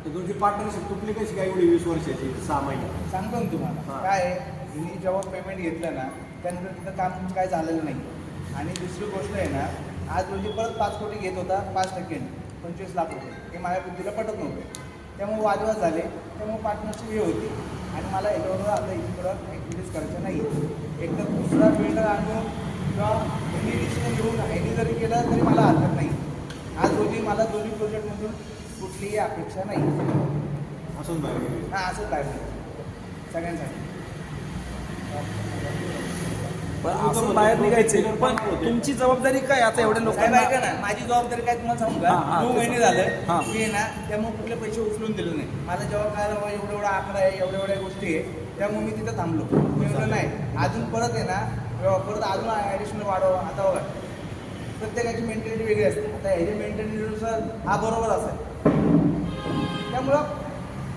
तर तुमची पार्टनरशिप तुटली कशी काय एवढी 20 वर्षाची 6 महिने? सांगतो ना तुम्हाला काय आहे, मी जेव्हा पेमेंट घेतलं ना त्यानंतर तिथं काम काय झालेलं नाही. आणि दुसरी गोष्ट आहे ना, आज रोजी परत 5 कोटी घेत होता 5% 25 लाख रुपये. हे माझ्या बुद्धीला पटत नव्हतं. त्यामुळे वादविवाद झाले. त्यामुळे पार्टनरशिप हे होती आणि मला याच्याबरोबर आता इकडं ॲक्टिव्हिटीज करायच्या नाही. एकतर दुसरा बिल्डर आणून किंवा एनी डिसिजन घेऊन ह्यानी जरी केलं तरी मला हरकत नाही. आज रोजी मला दोन्ही प्रोजेक्टमधून कुठलीही अपेक्षा नाही. असंच बाहेर हां असंच पाहिजे सगळ्यांसाठी. पण असं बाहेर निघायचे, पण तुमची जबाबदारी काय आता एवढ्या लोकांना? ऐका ना, माझी जबाबदारी काय तुम्हाला सांगू का? 2 महिने झाले मी ना त्यामुळे कुठले पैसे उचलून दिले नाही. मला जेव्हा काय एवढा एवढा आकडा आहे, एवढ्या गोष्टी आहे, त्यामुळे मी तिथं थांबलो. मी म्हटलं नाही, अजून परत आहे ना, परत अजून ॲडिशनल वाढवा. आता बघा प्रत्येकाची मेंटॅलिटी वेगळी असते. आता ह्याच्या मेंटॅलिटीनुसार हा बरोबर असेल, त्यामुळं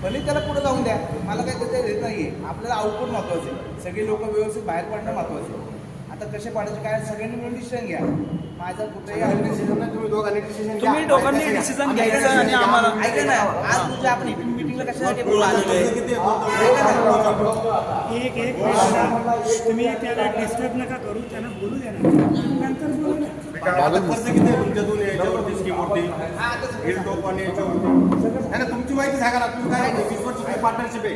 भले त्याला पुढे जाऊन द्या, मला काही त्याचं येत नाही आहे. आपल्याला आउटपुट महत्त्वाचं आहे. सगळे लोक व्यवस्थित बाहेर पडणं महत्त्वाचं आहे. आता कसे पाडायचे काय सगळ्यांनी मिळून डिसिजन घ्या. माझा कुठेही तुम्ही दोघांनी डिसिजन तुम्ही दोघांनी डिसिजन घ्यायचं आणि आम्हाला ऐका ना, आज तुझ्या आपण मीटिंगला कशासाठी बोलू आलेलो आहे? एक तुम्ही त्याला डिस्टर्ब नका करू, त्यांना बोलू द्या ना, नंतर बोलू ना. खर्च किती आहे तुमच्या दोन्ही याच्यावरती स्कीम होती? हिलटॉप आणि याच्यावरती नाही ना, तुमची माहिती सांगा ना. तुम्ही काय 20 वर्षाची पार्टनरशिप आहे,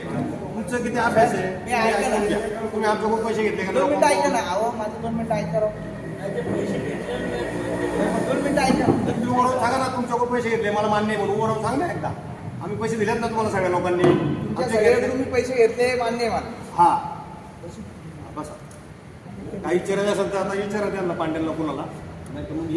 तुमचं किती अभ्यास आहे? तुम्ही आमच्याकडून पैसे घेतले का? 2 मिनिटं ऐका ना. अहो माझं 2 मिनिटं ऐका राव. 2 मिनिटं ऐका. तुम्ही वरून सांगा ना, तुमच्याकडून पैसे घेतले मला मान्य आहे म्हणून वरून सांग ना एकदा. आम्ही पैसे दिलेत ना तुम्हाला सगळ्या लोकांनी. तुमच्या सगळ्याकडून मी पैसे घेतले मान्य आहे मला. हा बस काही विचारायचं असेल तर आता विचारा त्यांना, पांड्यांना कोणाला नाही तर मग